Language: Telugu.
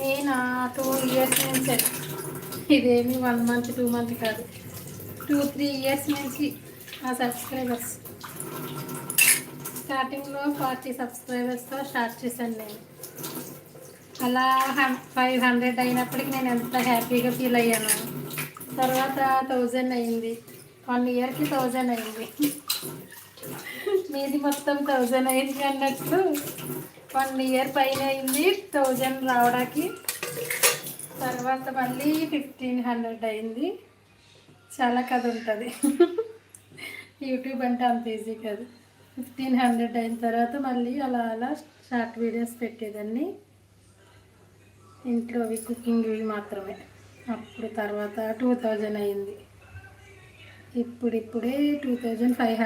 నేను 2 ఇయర్స్ నుంచి, ఇదేమి 1 మంత్ 2 మంత్ కాదు, 2-3 ఇయర్స్ నుంచి ఆ సబ్స్క్రైబర్స్. స్టార్టింగ్లో 40 సబ్స్క్రైబర్స్తో స్టార్ట్ చేశాను నేను. అలా 500 అయినప్పటికి నేను ఎంత హ్యాపీగా ఫీల్ అయ్యాను. తర్వాత 1000 అయింది, 1 ఇయర్కి 1000 అయింది. మీది మొత్తం 1000 అయింది అన్నట్లు 1 ఇయర్ పైన అయింది 1000 రావడానికి. తర్వాత మళ్ళీ 1500 అయింది. చాలా కథ ఉంటుంది. యూట్యూబ్ అంటే అంత ఈజీ కాదు. 1500 అయిన తర్వాత మళ్ళీ అలా అలా షార్ట్ వీడియోస్ పెట్టేదాన్ని, ఇంట్లోవి కుకింగ్వి మాత్రమే. అప్పుడు తర్వాత 2000 అయింది. ఇప్పుడిప్పుడే 2500